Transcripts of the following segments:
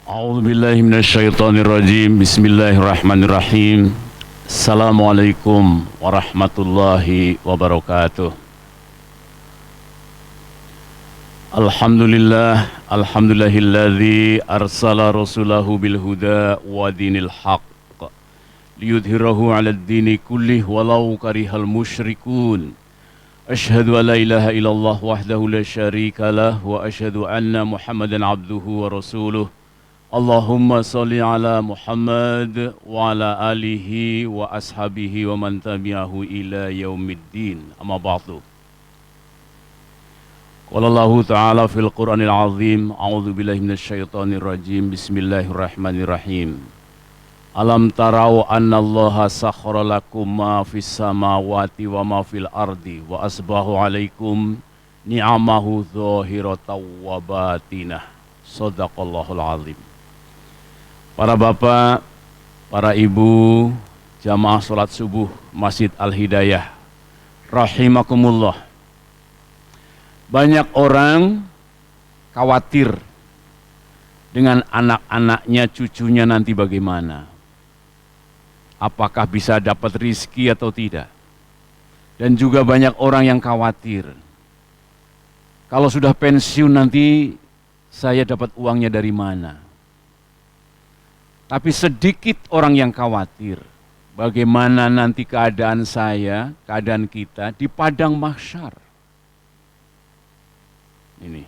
A'udzu billahi minasyaitonir rajim. Bismillahirrahmanirrahim. Assalamualaikum warahmatullahi wabarakatuh. Alhamdulillahilladzi arsala rasulahu bil huda wa dinil haqq liyudhhirahu 'alad dini kullih walau karihal musyrikun. Asyhadu an la ilaha illallah wahdahu la syarikalah wa asyhadu anna Muhammadan abduhu wa rasuluh. Allahumma salli ala Muhammad wa ala alihi wa ashabihi wa man tabi'ahu ila yaumiddin. Amma ba'du. Qala Allahu ta'ala fil Qur'anil azim, a'udzu billahi minasyaitonir rajim. Bismillahirrahmanirrahim. Alam tarau annallaha sakhkhara lakum ma fis samawati wa ma fil ardi wa asbahu alaikum ni'amahu dhahiratan wa batinah. Shadaqallahul azim. Para bapak, para ibu, jamaah sholat subuh Masjid Al-Hidayah, rahimakumullah. Banyak orang khawatir dengan anak-anaknya, cucunya nanti bagaimana. Apakah bisa dapat rizki atau tidak. Dan juga banyak orang yang khawatir. Kalau sudah pensiun nanti saya dapat uangnya dari mana. Tapi sedikit orang yang khawatir bagaimana nanti keadaan saya, keadaan kita di padang mahsyar. Ini.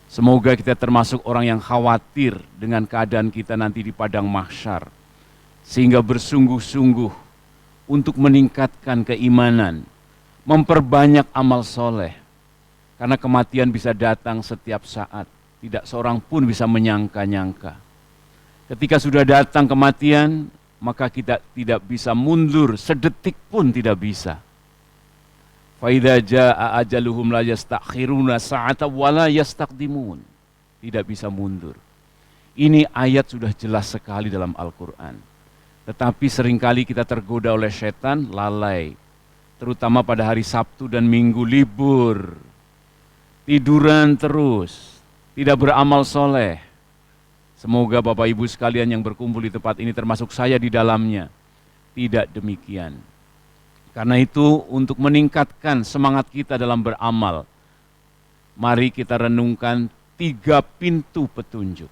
Semoga kita termasuk orang yang khawatir dengan keadaan kita nanti di padang mahsyar. Sehingga bersungguh-sungguh untuk meningkatkan keimanan, memperbanyak amal soleh. Karena kematian bisa datang setiap saat. Tidak seorang pun bisa menyangka-nyangka. Ketika sudah datang kematian, maka kita tidak bisa mundur, sedetik pun tidak bisa. Fa idza jaa ajaluhum la yastakhiruna sa'atan wa la yastaqdimun. Tidak bisa mundur. Ini ayat sudah jelas sekali dalam Al-Qur'an. Tetapi seringkali kita tergoda oleh setan, lalai. Terutama pada hari Sabtu dan Minggu libur. Tiduran terus, tidak beramal soleh. Semoga Bapak Ibu sekalian yang berkumpul di tempat ini termasuk saya di dalamnya. Tidak demikian. Karena itu untuk meningkatkan semangat kita dalam beramal, mari kita renungkan 3 pintu petunjuk.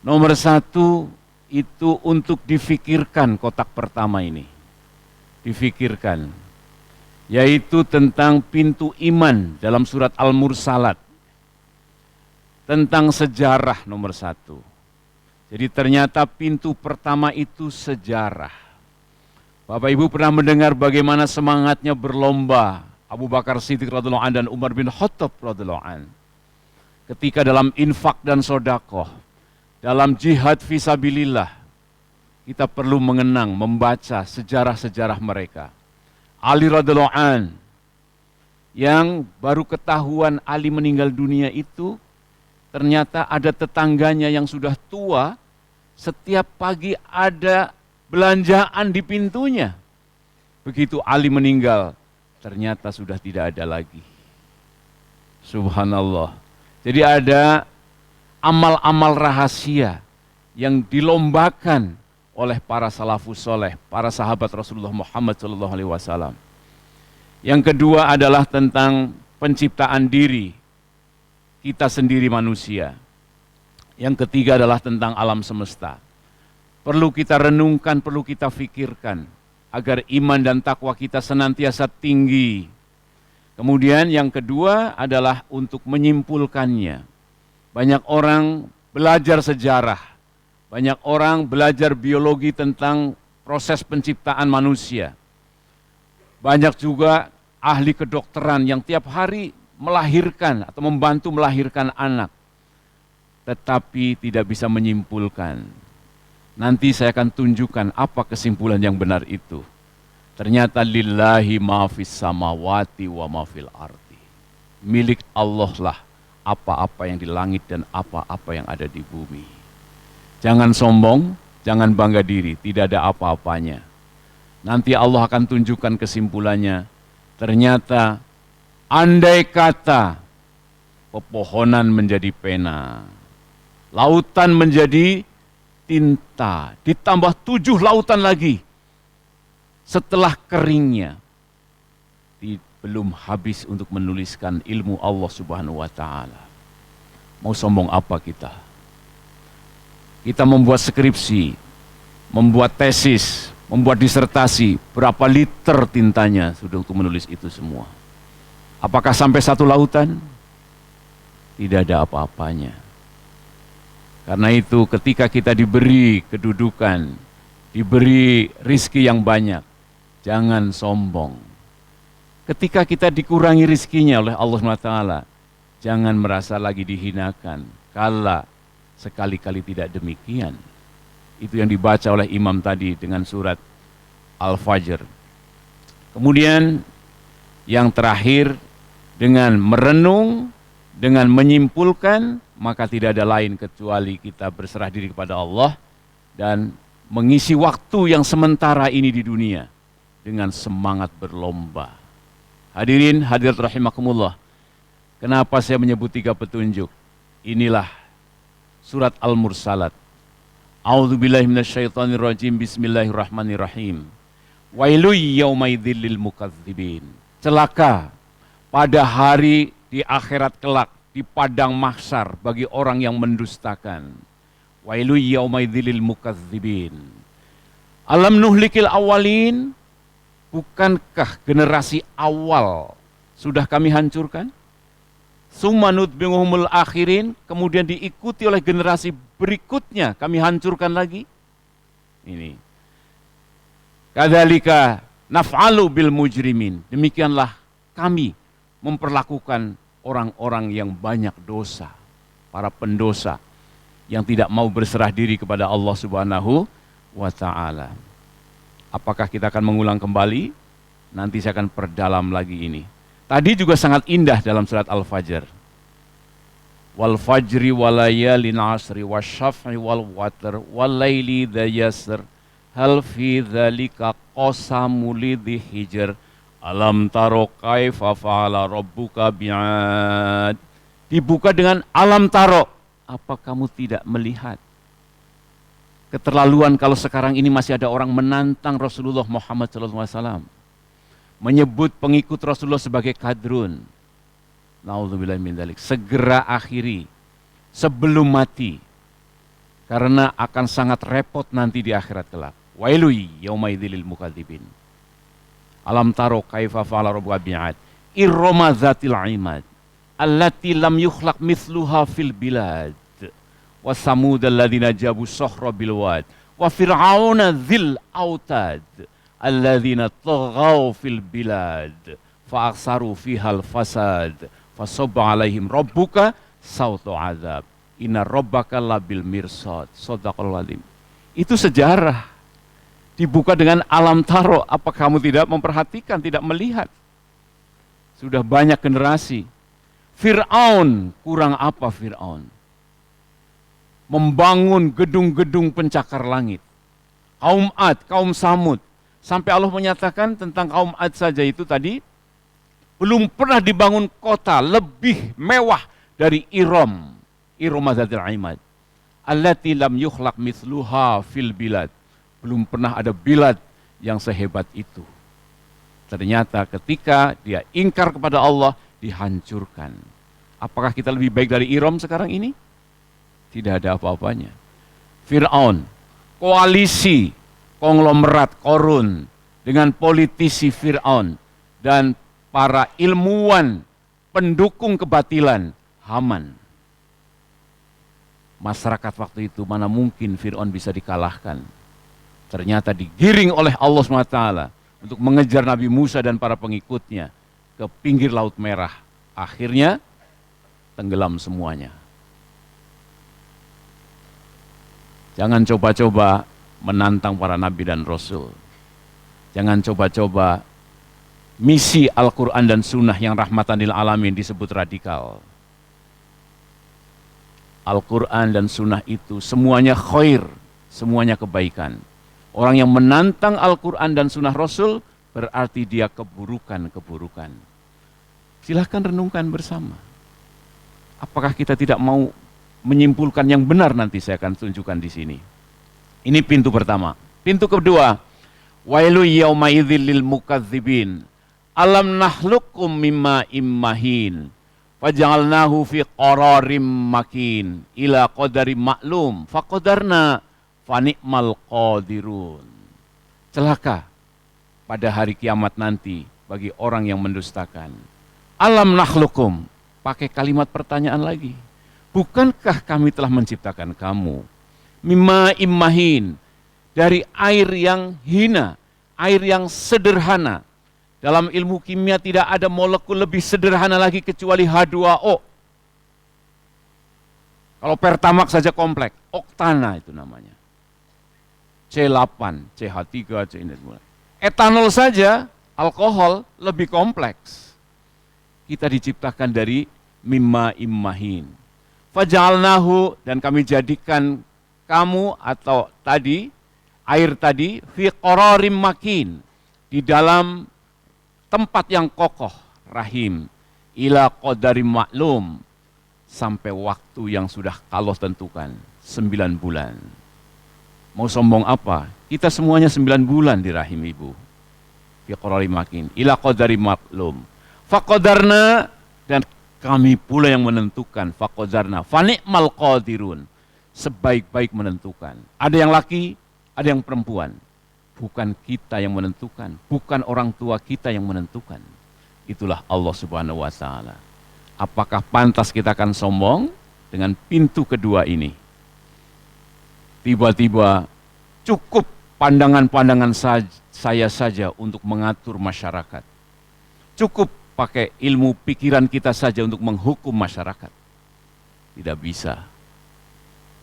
Nomor 1 itu untuk difikirkan kotak pertama ini. Difikirkan. Yaitu tentang pintu iman dalam surat Al-Mursalat. Tentang sejarah nomor 1. Jadi ternyata pintu pertama itu sejarah. Bapak Ibu pernah mendengar bagaimana semangatnya berlomba Abu Bakar Siddiq radhiyallahu anhu dan Umar bin Khattab radhiyallahu anhu. Ketika dalam infak dan sodakoh, dalam jihad fisabilillah, kita perlu mengenang, membaca sejarah-sejarah mereka. Ali radhiyallahu anhu, yang baru ketahuan Ali meninggal dunia itu, ternyata ada tetangganya yang sudah tua, setiap pagi ada belanjaan di pintunya. Begitu Ali meninggal, ternyata sudah tidak ada lagi. Subhanallah. Jadi ada amal-amal rahasia yang dilombakan oleh para salafus soleh, para sahabat Rasulullah Muhammad SAW. Yang kedua adalah tentang penciptaan diri, kita sendiri manusia. Yang ketiga adalah tentang alam semesta. Perlu kita renungkan, perlu kita fikirkan agar iman dan takwa kita senantiasa tinggi. Kemudian yang kedua adalah untuk menyimpulkannya. Banyak orang belajar sejarah, banyak orang belajar biologi tentang proses penciptaan manusia. Banyak juga ahli kedokteran yang tiap hari melahirkan atau membantu melahirkan anak, tetapi tidak bisa menyimpulkan. Nanti saya akan tunjukkan apa kesimpulan yang benar itu. Ternyata lillahi ma fis samawati wa ma fil ardi. Milik Allah lah apa-apa yang di langit dan apa-apa yang ada di bumi. Jangan sombong, jangan bangga diri, tidak ada apa-apanya. Nanti Allah akan tunjukkan kesimpulannya. Ternyata andai kata pepohonan menjadi pena, Lautan menjadi tinta, ditambah 7 lautan lagi. Setelah keringnya, belum habis untuk menuliskan ilmu Allah Subhanahu wa Ta'ala. Mau sombong apa kita? Kita membuat skripsi, membuat tesis, membuat disertasi, berapa liter tintanya sudah untuk menulis itu semua. Apakah sampai 1 lautan? Tidak ada apa-apanya. Karena itu ketika kita diberi kedudukan, diberi rizki yang banyak, jangan sombong. Ketika kita dikurangi rizkinya oleh Allah SWT, jangan merasa lagi dihinakan. Kala sekali-kali tidak demikian. Itu yang dibaca oleh imam tadi dengan surat Al-Fajr. Kemudian yang terakhir, dengan merenung, dengan menyimpulkan, maka tidak ada lain kecuali kita berserah diri kepada Allah dan mengisi waktu yang sementara ini di dunia dengan semangat berlomba. Hadirin hadirat rahimakumullah. Kenapa saya menyebut 3 petunjuk? Inilah surat Al-Mursalat. A'udzubillahi minasyaitonirrajim. Bismillahirrahmanirrahim. Wailul yaumaidzil lil mukadzibin. Celaka pada hari di akhirat kelak, di padang mahsyar bagi orang yang mendustakan. Wailul yaumaidzil lil mukadzibin. Alam nuhlikil awalin. Bukankah generasi awal sudah kami hancurkan? Summa nutbi'uhumul akhirin, kemudian diikuti oleh generasi berikutnya kami hancurkan lagi. Ini. Kadzalika naf'alu bil mujrimin. Demikianlah kami memperlakukan orang-orang yang banyak dosa, para pendosa yang tidak mau berserah diri kepada Allah Subhanahu wa Ta'ala. Apakah kita akan mengulang kembali? Nanti saya akan perdalam lagi ini. Tadi juga sangat indah dalam surat Al-Fajr. Wal fajri walayalin asri wasyaf'i wal watr wal laili dha yasr hal fi dzalika qasamu lidhi hijr alam taro kaifa fa'ala rabbuka bi'ad. Dibuka dengan alam taro. Apa kamu tidak melihat? Keterlaluan kalau sekarang ini masih ada orang menantang Rasulullah Muhammad SAW. Menyebut pengikut Rasulullah sebagai kadrun. Na'udzubillah min dzalik. Segera akhiri sebelum mati. Karena akan sangat repot nanti di akhirat kelak. Wailui yaumaidzil lil mukadzibin. Alam taro kaifa fa'ala rabbuka bi'ad. Irrama dzatil imad. Allati lam yukhlaq mithluha fil bilad. Wa samud alladzina jabu sohra bilwad wa fir'auna dzil autad alladzina taghaw fil bilad fa aksaru fihal fasad fa sabba alaihim rabbuka sautu azab inna rabbaka labil mirsad. Shadaqallahul azim. Itu sejarah dibuka dengan alam taro. Apa kamu tidak memperhatikan, tidak melihat? Sudah banyak generasi. Fir'aun, kurang apa Fir'aun? Membangun gedung-gedung pencakar langit. Kaum Ad, kaum Samud. Sampai Allah menyatakan tentang kaum Ad saja itu tadi, belum pernah dibangun kota lebih mewah dari Iram. Iram Zatil Imad. Allati lam yukhlaq mithluha fil bilad. Belum pernah ada bilad yang sehebat itu. Ternyata ketika dia ingkar kepada Allah, dihancurkan. Apakah kita lebih baik dari Iram sekarang ini? Tidak ada apa-apanya. Fir'aun, koalisi, konglomerat, korun, dengan politisi Fir'aun, dan para ilmuwan, pendukung kebatilan, Haman. Masyarakat waktu itu mana mungkin Fir'aun bisa dikalahkan. Ternyata digiring oleh Allah SWT untuk mengejar Nabi Musa dan para pengikutnya ke pinggir Laut Merah. Akhirnya tenggelam semuanya. Jangan coba-coba menantang para nabi dan rasul. Jangan coba-coba misi Al-Quran dan Sunnah yang rahmatan lil alamin disebut radikal. Al-Quran dan Sunnah itu semuanya khair, semuanya kebaikan. Orang yang menantang Al-Quran dan Sunnah Rasul berarti dia keburukan-keburukan. Silahkan renungkan bersama. Apakah kita tidak mau menyimpulkan yang benar nanti saya akan tunjukkan di sini. Ini pintu pertama. Pintu kedua, wailu yauma idzil lil mukadzibin. Alam nakhluqkum mimma immahin. Faj'alnahu fi qararim makin ila qadarim maklum. Faqadarna fani'mal qadirun. Celaka pada hari kiamat nanti bagi orang yang mendustakan. Alam nakhluqkum, pakai kalimat pertanyaan lagi. Bukankah kami telah menciptakan kamu? Mimma immahin, dari air yang hina, air yang sederhana. Dalam ilmu kimia tidak ada molekul lebih sederhana lagi kecuali H2O. Kalau pertamax saja kompleks, oktana itu namanya. C8, CH3, C ini semua. Etanol saja, alkohol lebih kompleks. Kita diciptakan dari mimma immahin. Faja'alnahu, dan kami jadikan kamu atau tadi, air tadi, fi qararim makin, di dalam tempat yang kokoh, rahim, ila qadarim maklum, sampai waktu yang sudah Allah tentukan, 9 bulan. Mau sombong apa? Kita semuanya 9 bulan di rahim ibu. Fi qararim makin, ila qadarim maklum. Faqadarna, dan kami pula yang menentukan. Faqadarna, fani'mal qadirun, sebaik-baik menentukan. Ada yang laki, ada yang perempuan. Bukan kita yang menentukan, bukan orang tua kita yang menentukan. Itulah Allah Subhanahu wa Ta'ala. Apakah pantas kita akan sombong dengan pintu kedua ini? Tiba-tiba cukup pandangan-pandangan saya saja untuk mengatur masyarakat. Cukup pakai ilmu pikiran kita saja untuk menghukum masyarakat. Tidak bisa.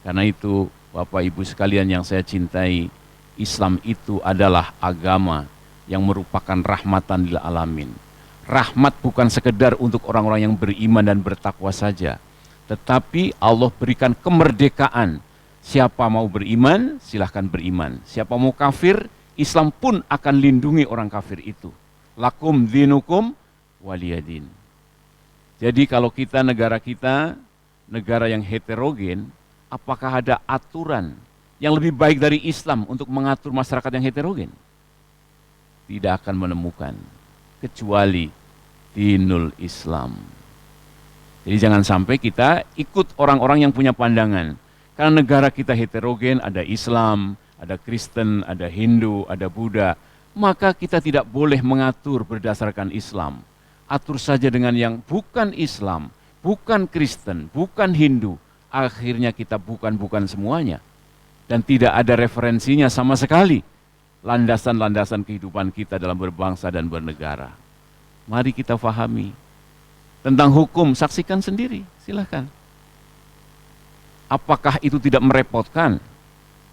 Karena itu, Bapak Ibu sekalian yang saya cintai, Islam itu adalah agama yang merupakan rahmatan lil alamin. Rahmat bukan sekedar untuk orang-orang yang beriman dan bertakwa saja, tetapi Allah berikan kemerdekaan. Siapa mau beriman, silahkan beriman. Siapa mau kafir, Islam pun akan lindungi orang kafir itu. Lakum dinukum waliyadin. Jadi kalau negara kita, negara yang heterogen, apakah ada aturan yang lebih baik dari Islam untuk mengatur masyarakat yang heterogen? Tidak akan menemukan, kecuali dinul Islam. Jadi jangan sampai kita ikut orang-orang yang punya pandangan. Karena negara kita heterogen, ada Islam, ada Kristen, ada Hindu, ada Buddha. Maka kita tidak boleh mengatur berdasarkan Islam. Atur saja dengan yang bukan Islam, bukan Kristen, bukan Hindu. Akhirnya kita bukan semuanya. Dan tidak ada referensinya sama sekali. Landasan-landasan kehidupan kita dalam berbangsa dan bernegara. Mari kita fahami. Tentang hukum, saksikan sendiri, silahkan. Apakah itu tidak merepotkan?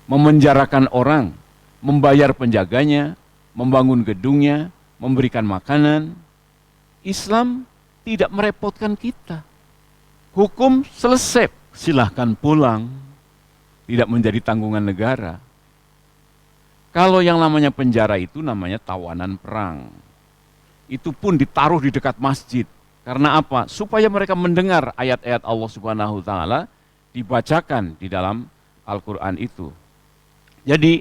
Memenjarakan orang, membayar penjaganya, membangun gedungnya, memberikan makanan. Islam tidak merepotkan kita. Hukum selesai, silahkan pulang. Tidak menjadi tanggungan negara. Kalau yang namanya penjara itu namanya tawanan perang. Itu pun ditaruh di dekat masjid. Karena apa? Supaya mereka mendengar ayat-ayat Allah Subhanahu wa Ta'ala dibacakan di dalam Al-Quran itu. Jadi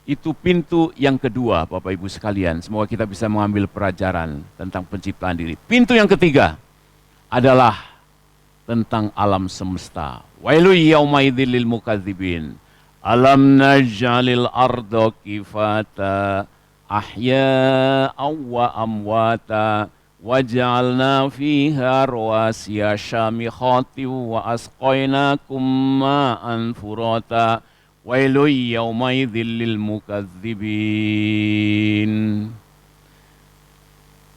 itu pintu yang kedua, Bapak Ibu sekalian. Semoga kita bisa mengambil pelajaran tentang penciptaan diri. Pintu yang ketiga adalah tentang alam semesta. Wailu yauma idzil lil mukadzibin. Alam naj'alil arda kifata ahya'aw wa amwata waj'alna fiha rawasiya syamikhati wa asqainakum ma'an furata. Wailu yauma idzil lil mukadzibin.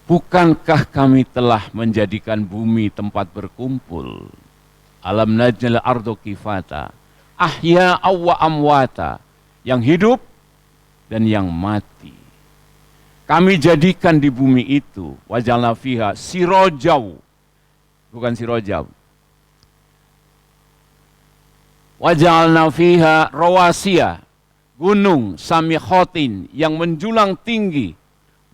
Bukankah kami telah menjadikan bumi tempat berkumpul? Alam naj'al ardo kifata, ahya wa amwata, yang hidup dan yang mati. Kami jadikan di bumi itu, wajalna fiha sirojau, bukan sirojau. Wajalna fiha rawasiya, gunung samikhotin yang menjulang tinggi.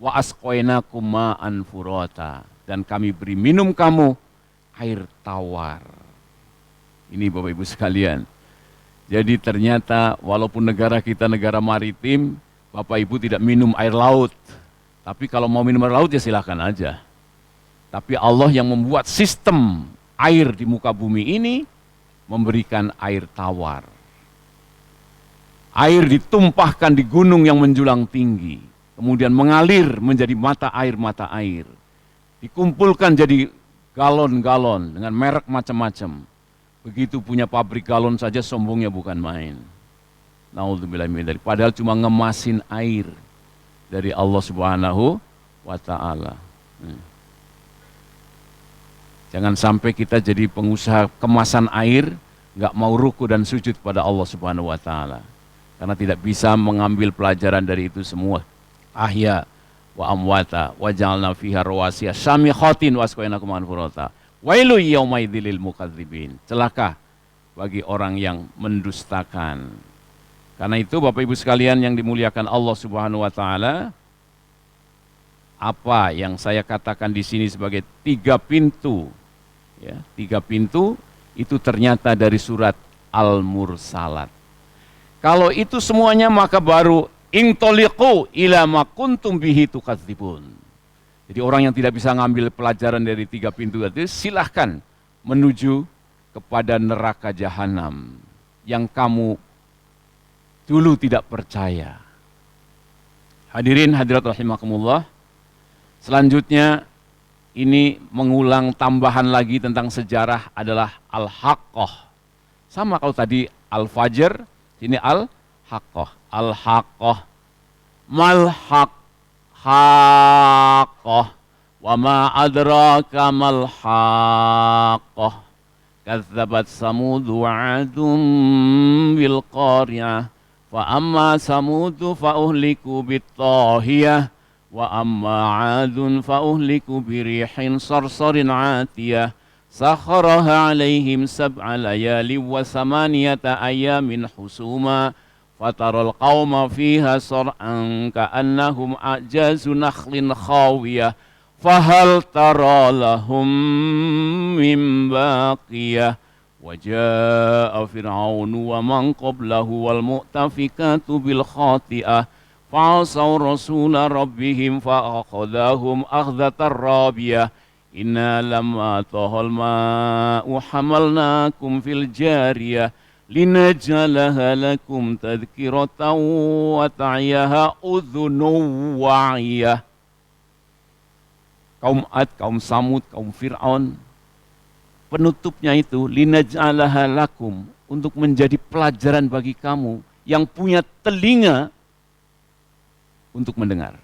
Wa asqainakum ma'an furata, dan kami beri minum kamu air tawar Ini Bapak Ibu sekalian. Jadi ternyata walaupun negara kita negara maritim, Bapak Ibu tidak minum air laut. Tapi kalau mau minum air laut ya silahkan aja. Tapi Allah yang membuat sistem air di muka bumi ini memberikan air tawar. Air ditumpahkan di gunung yang menjulang tinggi, kemudian mengalir menjadi mata air, dikumpulkan jadi galon-galon dengan merek macam-macam. Begitu punya pabrik galon saja sombongnya bukan main. Naudzubillah min dzalik. Padahal cuma ngemasin air dari Allah Subhanahu wa taala. Jangan sampai kita jadi pengusaha kemasan air, nggak mau ruku dan sujud pada Allah Subhanahu wa taala. Karena tidak bisa mengambil pelajaran dari itu semua. Ahya wa amwata wa ja'alna fiha rawasiya syamikhatin wa asqainakum ma'an furata. Wailu yaumaidil lil mukadzibin. Celaka bagi orang yang mendustakan. Karena itu Bapak Ibu sekalian yang dimuliakan Allah Subhanahu wa taala, apa yang saya katakan di sini sebagai 3 pintu, ya, 3 pintu itu ternyata dari surat Al-Mursalat. Kalau itu semuanya maka baru intoliqu ila ma kuntum bihi tukadzibun. Jadi orang yang tidak bisa ngambil pelajaran dari 3 pintu itu silahkan menuju kepada neraka jahanam yang kamu dulu tidak percaya. Hadirin hadirat rahimakumullah. Selanjutnya ini mengulang tambahan lagi tentang sejarah adalah Al-Haqqah. Sama kalau tadi Al-Fajr, ini Al-Haqqah. Al-Haqqah. Mal-Haqqah. Wa ma adraka mal-Haqqah. Kazzabat Samudu wa'adum bil qariyah. Fa amma Samudu fa'uhliku bit-tahiyah. Wa amma 'adun fa'uhliku birihin sarsarin 'atiyah. Sakharaha 'alaihim sab'a layali wa samaniyata ayamin husuma fataral qauma fiha sar'an ka'annahum a'jazu nakhlin khawiyah fahal tara lahum min baqiyah wa jaa'a fir'aunu wa man qablahu wal mu'tafikatu bil khati'ah fa'asaw rasula rabbihim fa'akhadahum akhdatar rabiyah. Inna lamma tahal ma'u hamalnakum fil jariyah linajalaha lakum tadhkiratan wa ta'iyaha udhunu wa'iyah. Kaum Ad, kaum Samud, kaum Fir'aun, penutupnya itu linajalaha lakum, untuk menjadi pelajaran bagi kamu yang punya telinga untuk mendengar.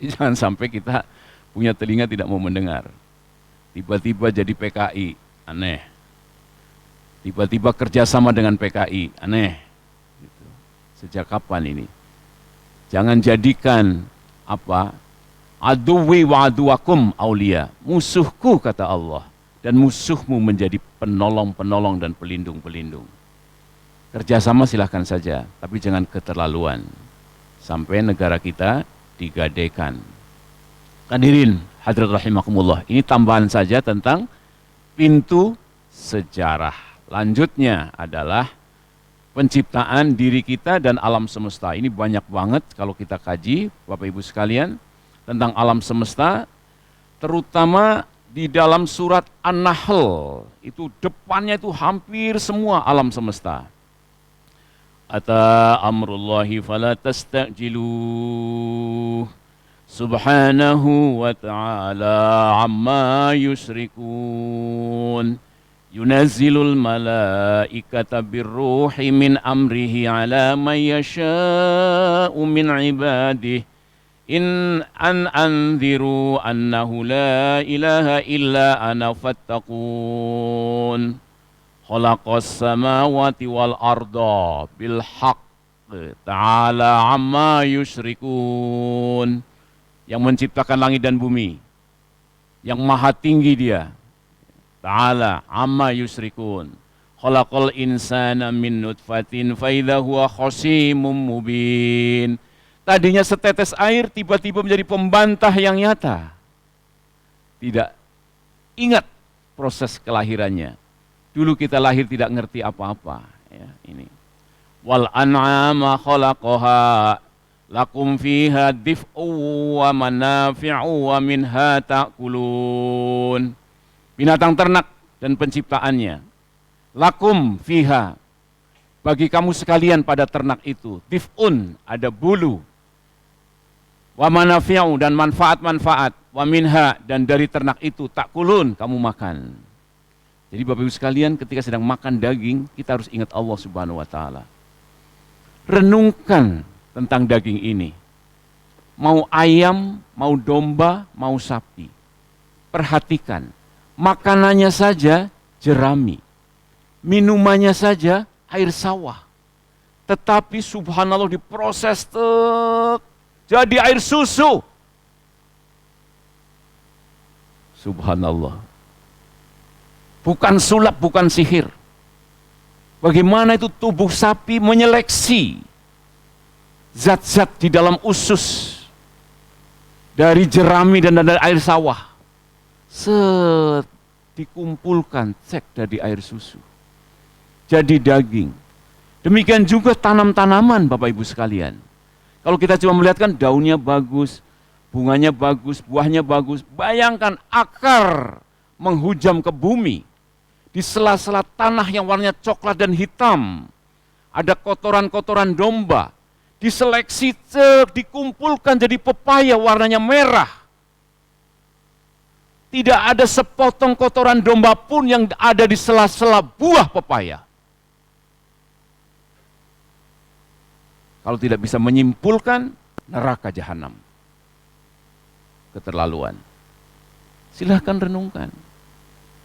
Jangan sampai kita punya telinga tidak mau mendengar. Tiba-tiba jadi PKI, aneh. Tiba-tiba kerjasama dengan PKI, aneh. Gitu. Sejak kapan ini? Jangan jadikan aduwi wa aduwakum aulia, musuhku kata Allah, dan musuhmu menjadi penolong-penolong dan pelindung-pelindung. Kerjasama silahkan saja, tapi jangan keterlaluan. Sampai negara kita digadaikan. Hadirin hadirat rahimakumullah, ini tambahan saja tentang pintu sejarah. Lanjutnya adalah penciptaan diri kita dan alam semesta. Ini banyak banget kalau kita kaji Bapak Ibu sekalian tentang alam semesta, terutama di dalam surat An-Nahl. Itu depannya itu hampir semua alam semesta. Ata amrullahi fala tastajiluh. Subhanahu wa ta'ala amma yusyrikun. Yunazzilul malaikata birruhi min amrihi ala man yasha'u min ibadihi. In an anziru annahu la ilaha illa ana fattaqun. Khalaqas samawati wal arda bil haqq ta'ala amma yusyrikun. Yang menciptakan langit dan bumi, yang maha tinggi dia, ta'ala amma yusrikun. Khalaqal insana min nutfatin fa idza huwa khasimun mubin. Tadinya setetes air tiba-tiba menjadi pembantah yang nyata. Tidak ingat proses kelahirannya. Dulu kita lahir tidak ngerti apa-apa. Ya, ini. Wal an'ama khalaqaha lakum fiha dif'u wa manafi'u wa minha ta'kulun. Binatang ternak dan penciptaannya. Lakum fiha, bagi kamu sekalian pada ternak itu, dif'un, ada bulu, wa manafi'u, dan manfaat-manfaat, wa minha, dan dari ternak itu, ta'kulun, kamu makan. Jadi Bapak Ibu sekalian, ketika sedang makan daging, kita harus ingat Allah Subhanahu wa Ta'ala. Renungkan tentang daging ini. Mau ayam, mau domba, mau sapi. Perhatikan, makanannya saja jerami. Minumannya saja air sawah. Tetapi subhanallah diproses jadi air susu. Subhanallah. Bukan sulap, bukan sihir. Bagaimana itu tubuh sapi menyeleksi zat-zat di dalam usus dari jerami dan dari air sawah. Dikumpulkan, cek dari air susu. Jadi daging. Demikian juga tanam-tanaman Bapak Ibu sekalian. Kalau kita cuma melihatkan daunnya bagus, bunganya bagus, buahnya bagus, bayangkan akar menghujam ke bumi. Di sela-sela tanah yang warnanya coklat dan hitam, ada kotoran-kotoran domba, diseleksi, dikumpulkan jadi pepaya warnanya merah. Tidak ada sepotong kotoran domba pun yang ada di sela-sela buah pepaya. Kalau tidak bisa menyimpulkan, neraka jahanam. Keterlaluan. Silahkan renungkan.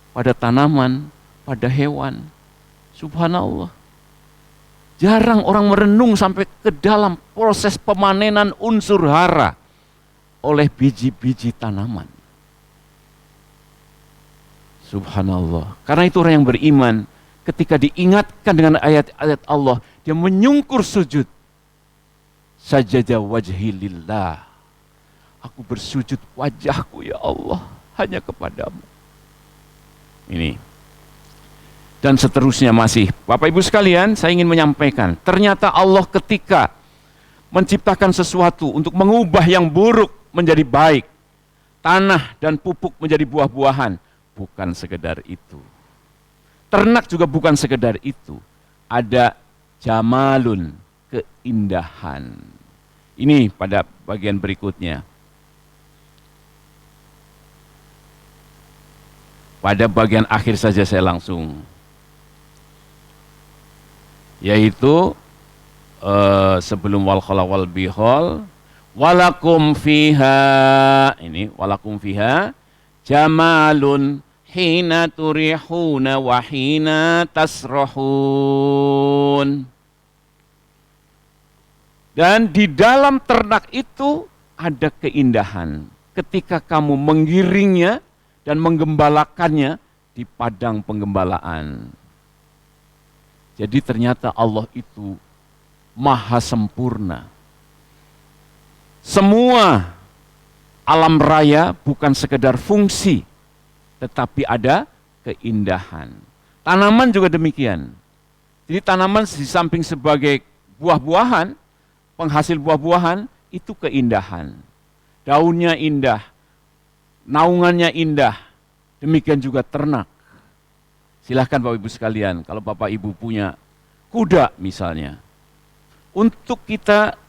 Pada tanaman, pada hewan. Subhanallah. Jarang orang merenung sampai ke dalam proses pemanenan unsur hara oleh biji-biji tanaman. Subhanallah. Karena itu orang yang beriman, ketika diingatkan dengan ayat-ayat Allah, dia menyungkur sujud. Sajada wajhi lillah. Aku bersujud wajahku ya Allah hanya kepadamu. Ini. Dan seterusnya masih. Bapak Ibu sekalian, saya ingin menyampaikan, ternyata Allah ketika menciptakan sesuatu untuk mengubah yang buruk menjadi baik, tanah dan pupuk menjadi buah-buahan, bukan sekedar itu. Ternak juga bukan sekedar itu. Ada jamalun, keindahan. Ini pada bagian berikutnya. Pada bagian akhir saja saya langsung. Yaitu sebelum wal khala wal bihol, walakum fiha, ini walakum fiha jamalun hina turihuna wa hina tasrahun. Dan di dalam ternak itu ada keindahan. Ketika kamu menggiringnya dan menggembalakannya di padang penggembalaan. Jadi ternyata Allah itu maha sempurna. Semua alam raya bukan sekedar fungsi, tetapi ada keindahan. Tanaman juga demikian. Jadi tanaman di samping sebagai buah-buahan, penghasil buah-buahan, itu keindahan. Daunnya indah, naungannya indah, demikian juga ternak. Silahkan Bapak Ibu sekalian, kalau Bapak Ibu punya kuda misalnya, untuk kita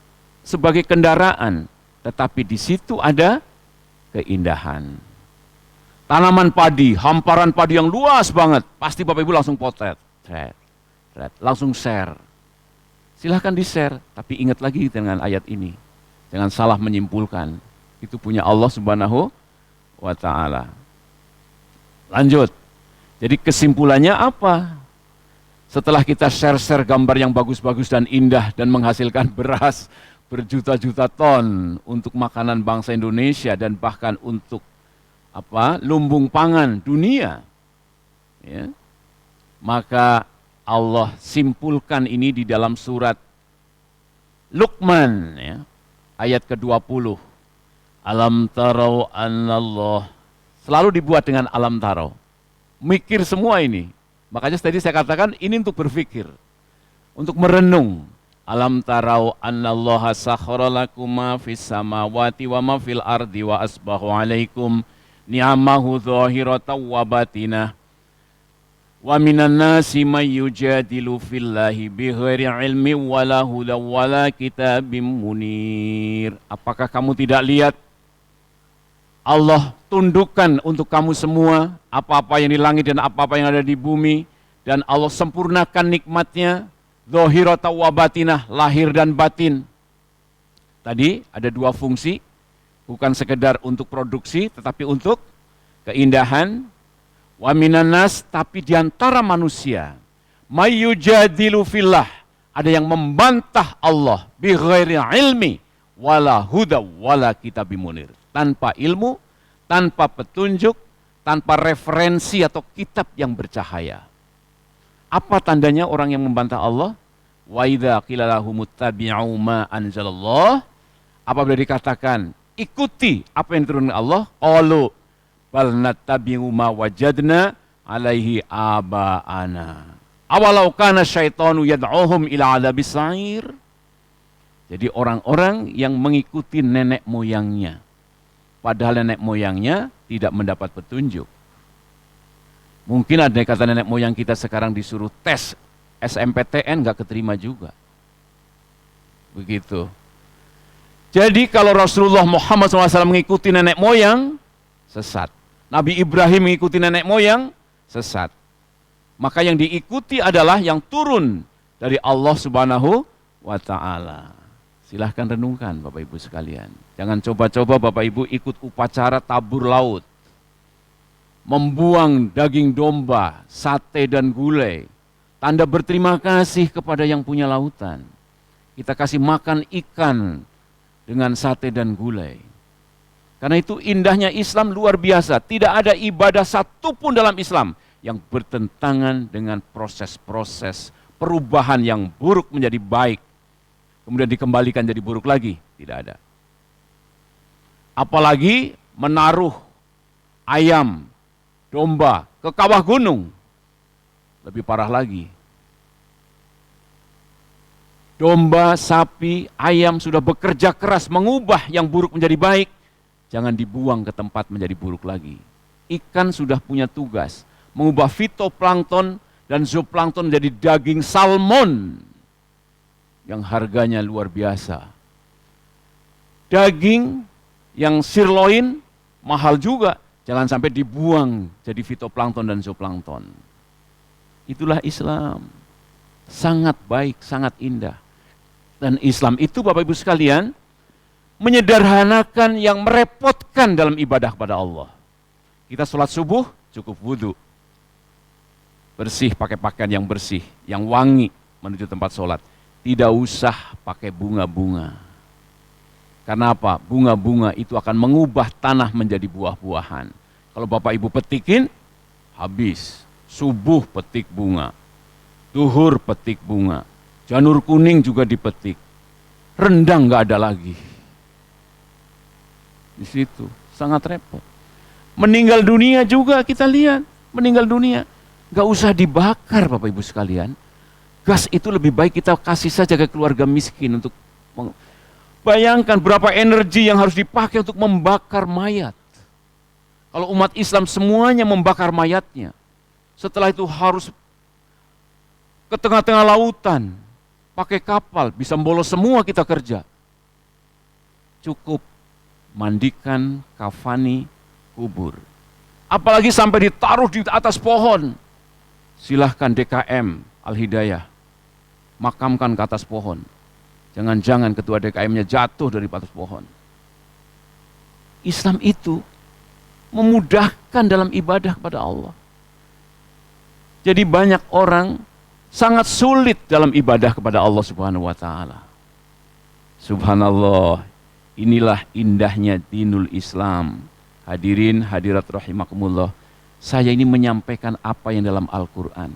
sebagai kendaraan, tetapi di situ ada keindahan. Tanaman padi, hamparan padi yang luas banget, pasti Bapak Ibu langsung potret, langsung share. Silahkan di-share, tapi ingat lagi dengan ayat ini. Jangan salah menyimpulkan. Itu punya Allah Subhanahu wa Ta'ala. Lanjut. Jadi kesimpulannya apa? Setelah kita share-share gambar yang bagus-bagus dan indah dan menghasilkan beras berjuta-juta ton untuk makanan bangsa Indonesia dan bahkan untuk lumbung pangan dunia, ya, maka Allah simpulkan ini di dalam surat Luqman, ya, ayat ke-20. Alam tarau anallah, selalu dibuat dengan alam tarau. Mikir semua ini. Makanya tadi saya katakan ini untuk berpikir, untuk merenung. Alam tarau annallaha sakhara lakum ma fis samawati wa ma fil ardi wa asbahu alaikum ni'amahu dhahiratan wa batinah. Wa minan nasi may yujadilu fillahi bighairi ilmi wala huda wala kitabim munir. Apakah kamu tidak lihat Allah tundukkan untuk kamu semua apa-apa yang di langit dan apa-apa yang ada di bumi, dan Allah sempurnakan nikmatnya zahiratan wa batinah, lahir dan batin. Tadi ada dua fungsi, bukan sekedar untuk produksi tetapi untuk keindahan. Wa minan nas, tapi diantara manusia may yujadilu fillah, ada yang membantah Allah bighairi ilmi wala huda wala kitabim munir, tanpa ilmu, tanpa petunjuk, tanpa referensi atau kitab yang bercahaya. Apa tandanya orang yang membantah Allah? Wa idza qila lahum ittabi'u ma anzalallah, apabila dikatakan ikuti apa yang diturunkan Allah, qalu bal nattabi'u ma wajadna alaihi aba'ana awalau kana syaitanu yad'uhum ila adzabis sa'ir. Jadi orang-orang yang mengikuti nenek moyangnya, padahal nenek moyangnya tidak mendapat petunjuk. Mungkin ada kata nenek moyang kita sekarang disuruh tes SMPTN nggak keterima juga. Begitu. Jadi kalau Rasulullah Muhammad SAW mengikuti nenek moyang, sesat. Nabi Ibrahim mengikuti nenek moyang, sesat. Maka yang diikuti adalah yang turun dari Allah Subhanahu wa Ta'ala. Silahkan renungkan Bapak Ibu sekalian. Jangan coba-coba Bapak Ibu ikut upacara tabur laut, membuang daging domba, sate dan gulai, tanda berterima kasih kepada yang punya lautan. Kita kasih makan ikan dengan sate dan gulay. Karena itu indahnya Islam luar biasa. Tidak ada ibadah satupun dalam Islam yang bertentangan dengan proses-proses perubahan yang buruk menjadi baik, kemudian dikembalikan jadi buruk lagi. Tidak ada. Apalagi menaruh ayam, domba ke kawah gunung. Lebih parah lagi. Domba, sapi, ayam sudah bekerja keras mengubah yang buruk menjadi baik. Jangan dibuang ke tempat menjadi buruk lagi. Ikan sudah punya tugas mengubah fitoplankton dan zooplankton menjadi daging salmon yang harganya luar biasa. Daging yang sirloin mahal juga. Jangan sampai dibuang jadi fitoplankton dan zooplankton. Itulah Islam. Sangat baik, sangat indah. Dan Islam itu Bapak Ibu sekalian menyederhanakan yang merepotkan dalam ibadah kepada Allah. Kita sholat subuh cukup wudhu. Bersih pakai pakaian yang bersih, yang wangi menuju tempat sholat. Tidak usah pakai bunga-bunga. Karena apa? Bunga-bunga itu akan mengubah tanah menjadi buah-buahan. Kalau Bapak Ibu petikin, habis. Subuh petik bunga, duhur petik bunga, janur kuning juga dipetik, rendang nggak ada lagi. Di situ sangat repot. Meninggal dunia juga kita lihat, meninggal dunia nggak usah dibakar Bapak Ibu sekalian. Gas itu lebih baik kita kasih saja ke keluarga miskin untuk bayangkan berapa energi yang harus dipakai untuk membakar mayat. Kalau umat Islam semuanya membakar mayatnya, setelah itu harus ke tengah-tengah lautan, pakai kapal, bisa bolos semua kita kerja. Cukup mandikan, kafani, kubur. Apalagi sampai ditaruh di atas pohon. Silahkan DKM Al-Hidayah, makamkan ke atas pohon. Jangan-jangan ketua DKM-nya jatuh dari atas pohon. Islam itu memudahkan dalam ibadah kepada Allah. Jadi banyak orang sangat sulit dalam ibadah kepada Allah Subhanahu wa Ta'ala. Subhanallah, inilah indahnya dinul Islam. Hadirin hadirat rahimakumullah, saya ini menyampaikan apa yang dalam Al-Quran,